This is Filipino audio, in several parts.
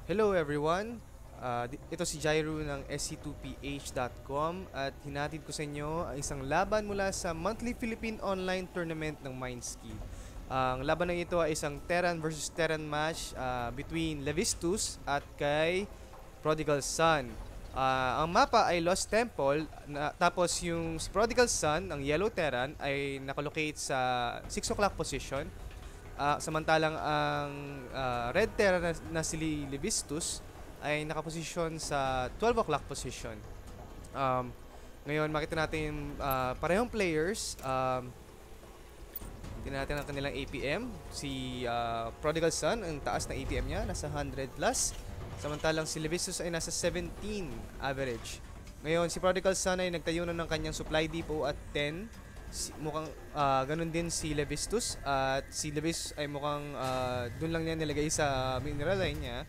Hello everyone! Ito si Jairo ng SC2PH.com at hinatid ko sa inyo ang isang laban mula sa monthly Philippine Online Tournament ng Mindski. Ang laban na ito ay isang Terran versus Terran match between Levistus at kay Prodigal Sun. Ang mapa ay Lost Temple, tapos yung si Prodigal Sun, ang Yellow Terran, ay nakalocate sa 6 o'clock position. Samantalang ang Red Terra na si Levistus ay nakaposisyon sa 12 o'clock position. Um, Ngayon makita natin parehong players. Tingnan natin ang kanilang APM. Si Prodigal Sun, ang taas na APM niya, nasa 100 plus. Samantalang si Levistus ay nasa 17 average. Ngayon, si Prodigal Sun ay nagtayo na ng kanyang supply depot at 10. Mukhang ganun din si Levistus at si Levistus ay mukhang dun lang niya nilagay sa mineral line niya.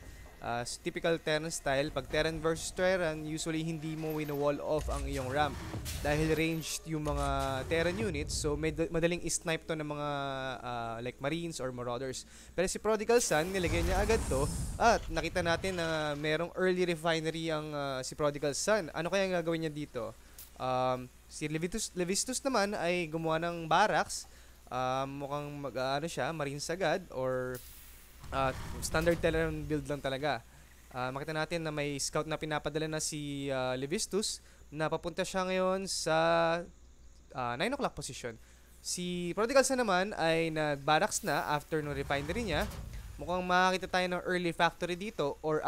Typical Terran style, pag Terran versus Terran, usually hindi mo wino-wall off ang iyong ramp dahil ranged yung mga Terran units, so madaling i-snipe to ng mga like Marines or Marauders. Pero si Prodigal Sun, nilagay niya agad to at nakita natin na merong early refinery ang si Prodigal Sun. Ano kaya ang gagawin niya dito? Si Levistus naman ay gumawa ng barracks. Mukhang ano siya, Marines agad or standard Terran build lang talaga. Makita natin na may scout na pinapadala na si Levistus na papunta siya ngayon sa 9 o'clock position. Si Prodigal Sun naman ay nag-barracks na after no refinery niya. Mukhang makakita tayo ng early factory dito or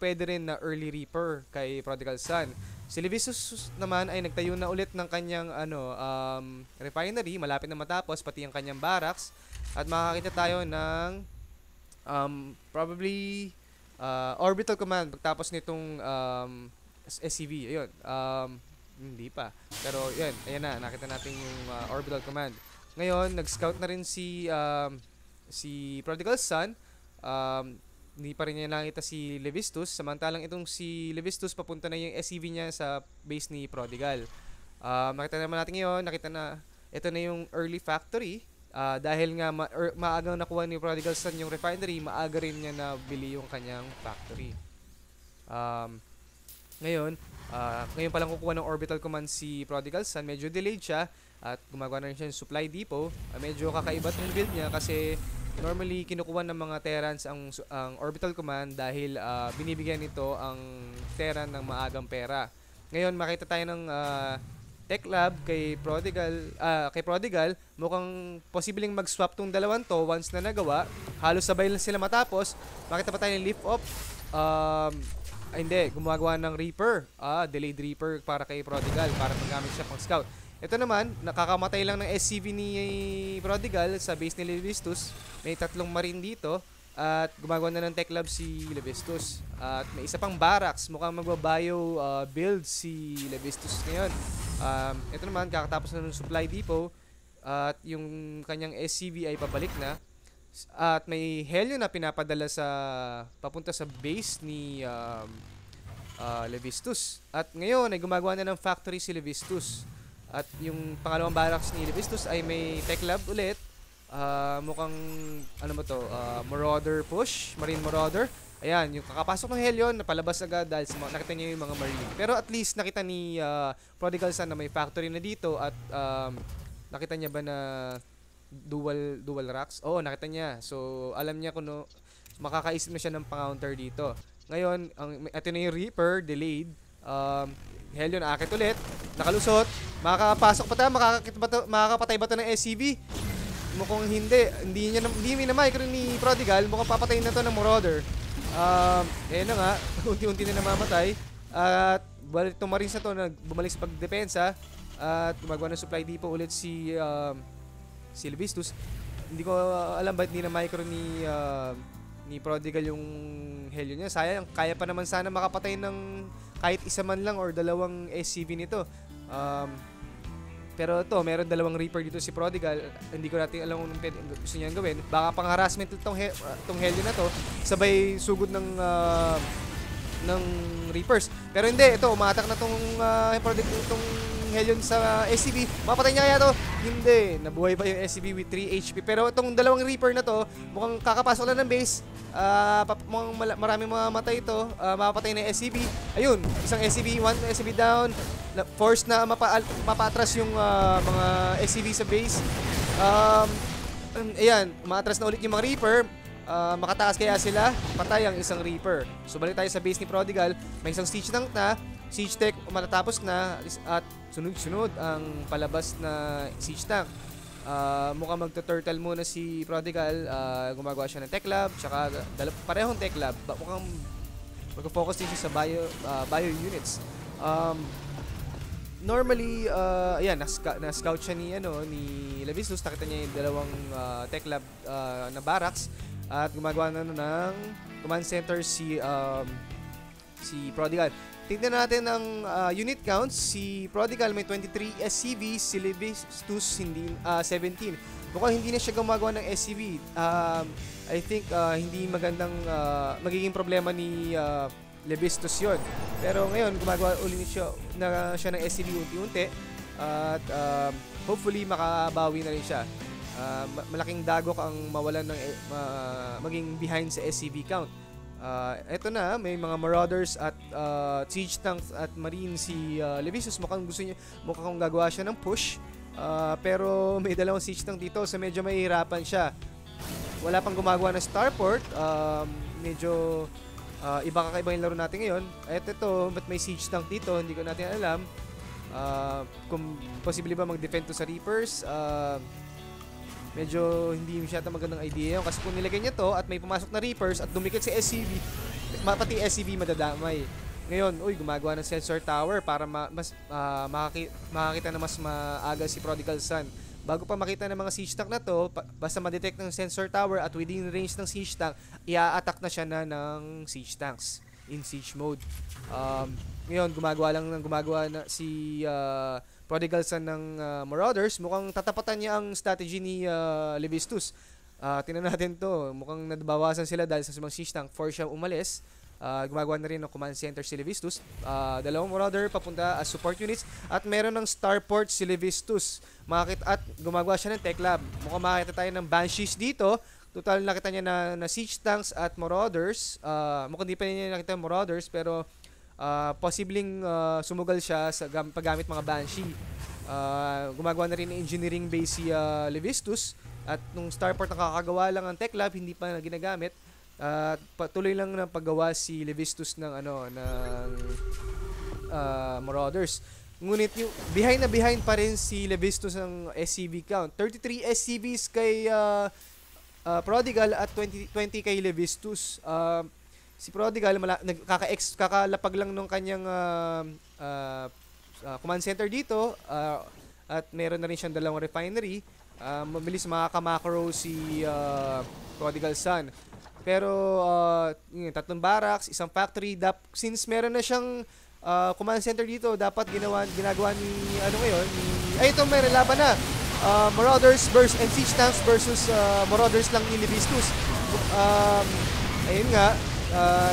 pwede rin na early reaper kay Prodigal Sun. Si Levistus naman ay nagtayo na ulit ng kanyang refinery, malapit na matapos pati ang kanyang barracks at makakita tayo ng probably orbital command pagtapos nitong SCV. Ayun. Hindi pa. Pero yan, ayan na, nakita natin yung orbital command. Ngayon, nag-scout na rin si Prodigal Sun. Hindi pa rin niya nakita si Levistus. Samantalang itong si Levistus, papunta na yung SCV niya sa base ni Prodigal. Nakita naman natin ngayon, nakita na ito na yung early factory. Dahil nga maagang nakuha ni Prodigal Sun yung refinery, maaga rin niya nabili yung kanyang factory. Ngayon pa lang kukuha ng orbital command si Prodigal Sun. Medyo delayed siya at gumagawa na rin siya ng supply depot. Medyo kakaiba tong build niya kasi normally kinukuha ng mga Terrans ang orbital command dahil binibigyan nito ang Terran ng maagang pera. Ngayon makita tayo ng Tech Lab kay Prodigal, mukhang posibleng mag-swap tong dalawang to once na nagawa. Halos sabay lang sila matapos. Makita pa tayo ng lift off. Hindi, gumagawa ng Reaper. Delayed Reaper para kay Prodigal para magamit siya pang scout. Ito naman, nakakamatay lang ng SCV ni Prodigal sa base ni Levistus. May 3 Marine dito. At gumagawa na ng Tech Lab si Levistus. At may isa pang barracks. Mukhang magbabayo build si Levistus ngayon. Ito naman, kakatapos na ng supply depot. At yung kanyang SCV ay pabalik na. At may helio na pinapadala papunta sa base ni Levistus. At ngayon ay gumagawa na ng factory si Levistus. At yung pangalawang barracks ni Levistus ay may Tech Lab ulit. Mukhang Marauder push, Marine Marauder. Ayan, yung kakapasok ng Helion, napalabas agad dahil nakita niya yung mga Marine. Pero at least nakita ni Prodigal Sun na may factory na dito at nakita niya ba na dual racks? Oo, nakita niya. So, alam niya kung makakaisip na siya ng pang-counter dito. Ngayon, ito na yung Reaper, delayed. Helion, akit ulit. Nakalusot. Makakapasok pa tayo, makakapatay ba ito ng SCV? Mukhang hindi minamay ni Prodigal. Mukhang papatayin na to ng Marauder. Na nga, unti-unti na namamatay. At balik itong Marines na to, bumalik sa pagdepensa. At gumagawa ng supply depot ulit si Levistus. Hindi ko alam ba't hindi na micro ni Prodigal yung Helio niya. Sayang, kaya pa naman sana makapatay ng kahit isa man lang or dalawang SCV nito. Pero ito, meron 2 Reaper dito si Prodigal. Hindi ko natin alam kung gusto niyang gawin. Baka pang harassment itong Helio na to. Sabay sugod ng Reapers. Pero hindi, ito, umatak na itong Helion sa SCV. Mapatay niya kaya to? Hindi. Nabuhay pa yung SCV with 3 HP. Pero itong dalawang Reaper na to, mukhang kakapasok lang ng base. Mukhang maraming mga matay ito. Mapatay na yung SCV. Ayun, isang SCV, one SCV down. Force na mapatras yung mga SCV sa base. Ayan, umatras na ulit yung mga Reaper. Makatakas kaya sila? Patay ang isang Reaper. So balik tayo sa base ni Prodigal. May isang siege tank na. Siege tech matatapos na. At sunod-sunod ang palabas na siege tank. Mukhang magta-turtle muna si Prodigal. Gumagawa siya ng tech lab. Tsaka parehong tech lab. Mukhang mag-focus din siya sa bio units. Normally, ayan, na-scout siya ni Levistus. Nakita niya yung dalawang tech lab na barracks. At gumagawa na ng command center si Prodigal. Tignan natin ang unit counts. Si Prodigal may 23 SCV, si Levistus 17. Mukhang hindi na siya gumagawa ng SCV. I think hindi magiging problema ni Levistus yun. Pero ngayon, gumagawa ulit siya ng SCV unti-unti. At hopefully, makabawi na rin siya. Malaking dagok ang mawalan ng maging behind sa SCV count. Ito na, may mga Marauders at Siege Tanks at Marine si Levistus. Mukhang gagawa siya ng push. Pero may dalawang Siege Tank dito, so medyo mahihirapan siya. Wala pang gumagawa ng Starport. Medyo iba kakaiba yung laro natin ngayon. At ito, ba't may Siege Tank dito? Hindi ko natin alam. Kung posible ba mag-defend to sa Reapers. Medyo hindi masyadong magandang idea yun. Kasi kung nilagay niya to at may pumasok na Reapers at dumikit si SCV, pati SCV madadamay. Ngayon, gumagawa ng sensor tower para makakita na mas maaga si Prodigal Son. Bago pa makita ng mga siege tank na to, basta ma-detect ng sensor tower at within range ng siege tank, i-attack na siya ng siege tanks in siege mode. Ngayon, gumagawa na si Prodigal Son ng Marauders. Mukhang tatapatan niya ang strategy ni Levistus. Tingnan natin to. Mukhang nabawasan sila dahil sa mga siege tank. Force siya umalis. Gumagawa na rin ng command center si Levistus. Dalawang Marauder papunta as support units. At meron ng starport si Levistus. At gumagawa siya ng tech lab. Mukhang makakita tayo ng Banshees dito. Total nakita niya na siege tanks at Marauders. Mukhang di pa niya nakita Marauders pero posibleng sumugal siya sa paggamit mga Banshee. Gumagawa na rin ng engineering base si Levistus. At nung starport nakakagawa lang ang tech lab, hindi pa na ginagamit. Patuloy lang ng paggawa si Levistus ng Marauders. Ngunit yung behind pa rin si Levistus ng SCV count. 33 SCVs kay Prodigal at 20 kay Levistus. Si Prodigal kakalapag lang nung kanyang command center dito at meron na rin siyang dalawang refinery. Mabilis makakamacro si Prodigal Son. Pero tatlong barracks, isang factory. Since meron na siyang command center dito, dapat ginagawa ni ito may laban na. Marauders and siege tanks versus Marauders lang ni Levistus. Ayun nga.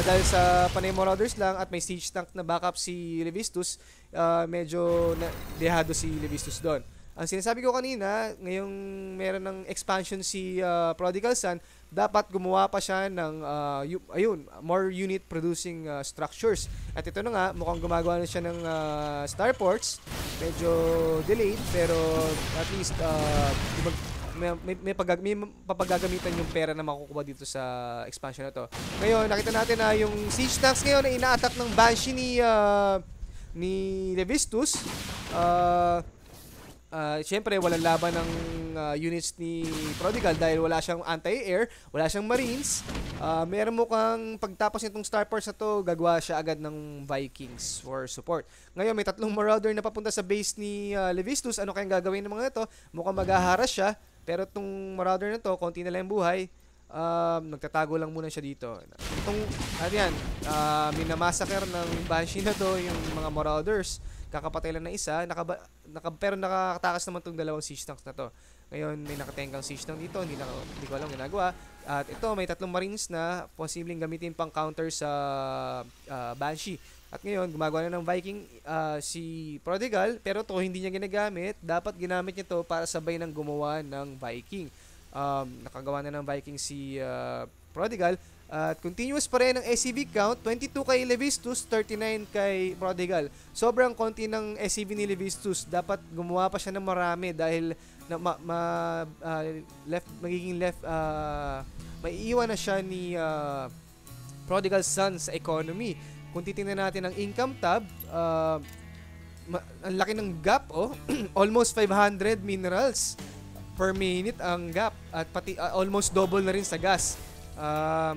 Dahil sa panay Marauders lang at may siege tank na backup si Levistus, medyo dehado si Levistus doon. Ang sinasabi ko kanina, ngayong meron ng expansion si Prodigal Son, dapat gumawa pa siya ng more unit producing structures. At ito na nga, mukhang gumagawa na siya ng starports. Medyo delayed pero at least may papagagamitan yung pera na makukuha dito sa expansion na to. Ngayon, nakita natin na yung siege tanks ngayon na ina-attack ng Banshee ni Levistus. Siyempre, walang laban ng units ni Prodigal dahil wala siyang anti-air, wala siyang marines. Meron mukhang pagtapos nitong starports na to, gagawa siya agad ng Vikings for support. Ngayon, may tatlong Marauder na papunta sa base ni Levistus. Ano kayang gagawin ng mga ito? Mukhang mag-aharas siya. Pero itong Marauder na to, konti na lang buhay. Nagtatago lang muna siya dito. Minamassacre ng Banshee na to yung mga Marauders. Kakapatay lang na isa. Pero nakakatakas naman itong dalawang siege tanks na to. Ngayon, may nakatenggang siege tank dito. Hindi ko alam ginagawa. At ito, may tatlong marines na posibleng gamitin pang counter sa Banshee. At ngayon, gumagawa na ng Viking si Prodigal, pero to hindi niya ginagamit. Dapat ginamit niya to para sabay ng gumawa ng Viking. Nakagawa na ng Viking si Prodigal. At continuous pa rin ang SCV count, 22 kay Levistus, 39 kay Prodigal. Sobrang konti ng SCV ni Levistus. Dapat gumawa pa siya ng marami dahil magiging left, maiiwan na siya ni Prodigal Son sa economy. Kung titingnan natin ang income tab, ang laki ng gap, almost 500 minerals per minute ang gap, at pati almost double na rin sa gas.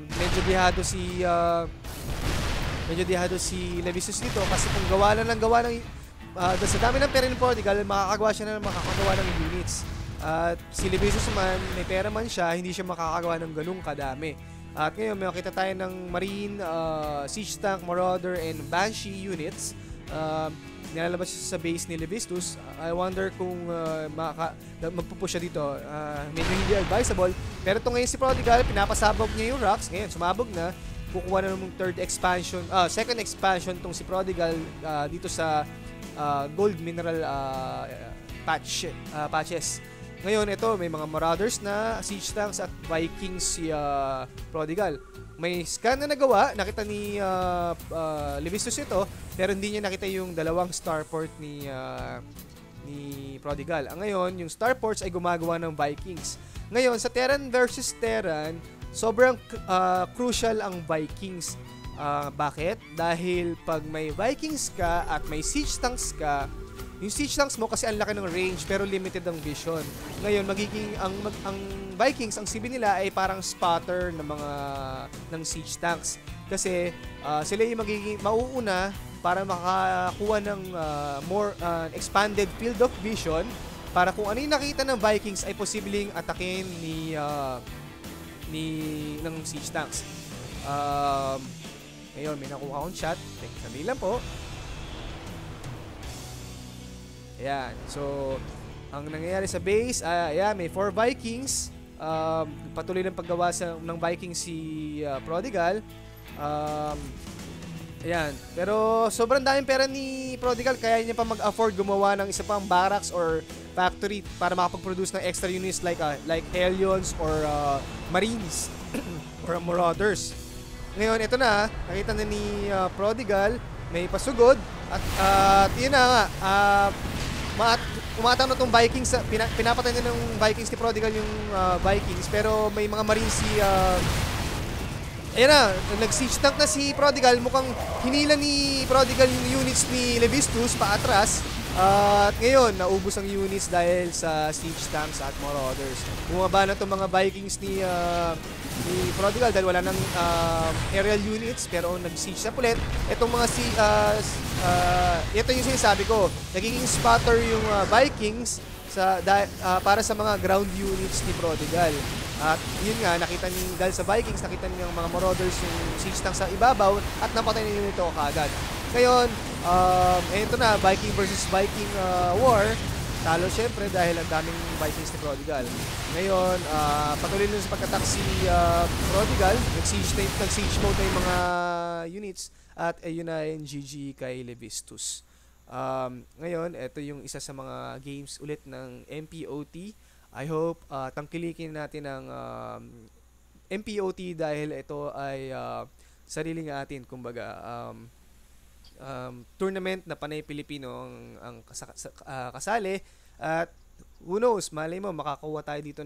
Medyo dihado si Levistus dito kasi kung gawa ng sa dami ng pera ng Prodigal, makakagawa siya ng makakagawa ng units. At si Levistus man, may pera man siya, hindi siya makakagawa ng ganung kadami. At ngayon, may makita tayo ng Marine, Siege Tank, Marauder, and Banshee units. Nilalabas siya sa base ni Levistus. I wonder kung magpupush siya dito. Medyo hindi advisable. Pero ito ngayon si Prodigal, pinapasabog niya yung rocks. Ngayon, sumabog na. Kukuha na ng second expansion tong si Prodigal dito sa gold mineral patches. Ngayon, ito, may mga Marauders na, Siege Tanks at Vikings si Prodigal. May scan na nagawa, nakita ni Levistus ito, pero hindi niya nakita yung dalawang starport ni Prodigal. Ngayon, yung starports ay gumagawa ng Vikings. Ngayon, sa Terran versus Terran, sobrang crucial ang Vikings. Bakit? Dahil pag may Vikings ka at may Siege Tanks ka, yung Siege Tanks mo kasi ang laki ng range pero limited ang vision. Ngayon magiging ang Vikings, ang CB nila ay parang spotter ng Siege Tanks. Kasi sila yung magiging mauuna para makakuha ng more expanded field of vision para kung ano yung nakita ng Vikings ay posibleng atakin ng Siege Tanks. Ngayon may nakuha akong chat. Sandali lang po. Ayan. So, ang nangyayari sa base, may 4 Vikings. Patuloy ng paggawa ng Vikings si Prodigal. Ayan. Pero sobrang daming pera ni Prodigal, kaya niya pa mag-afford gumawa ng isa pang barracks or factory para makapag-produce ng extra units like Hellions or Marines or Marauders. Ngayon, ito na. Nakita na ni Prodigal, may pasugod. At yun na nga. Umatang na itong Vikings. Pinapatay na ng Vikings ni Prodigal yung Vikings. Pero may mga Marines si... ayan na, nag-siege tank na si Prodigal. Mukhang hinila ni Prodigal yung units ni Levistus paatras. At ngayon, naubos ang units dahil sa siege tanks at Marauders. Bumaba na itong mga Vikings ni Prodigal dahil wala ng aerial units, pero nag-siege na ulit. Itong mga ito yung sinasabi ko, nagiging spotter yung Vikings para sa mga ground units ni Prodigal. At yun nga, dahil sa Vikings, nakita niyo yung mga Marauders yung siege tank sa ibabaw at napatay na ito kaagad. Ngayon, ito na, Viking versus Viking war. Talo syempre dahil ang daming Vikings ni Prodigal. Ngayon, patuloy na sa pagkatak si Prodigal. Nag-siege mode na yung mga units. At ayun na yung GG kay Levistus. Ngayon, ito yung isa sa mga games ulit ng MPOT. I hope tangkilikin natin ang MPOT dahil ito ay sarili nga atin. Kumbaga, tournament na Panay Pilipino ang kasali. At who knows, malay mo makakuha tayo dito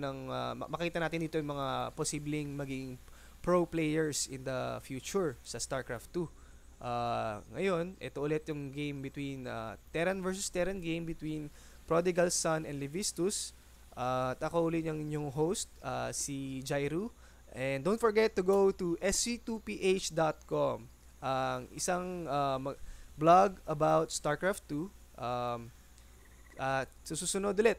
makita natin dito yung mga posibleng maging pro players in the future sa StarCraft 2. Ngayon, ito ulit yung game between Terran versus Terran game between Prodigal Son and Levistus. At ako ulit yung inyong host, si Jairu. And don't forget to go to sc2ph.com, isang blog about StarCraft 2. At susunod ulit.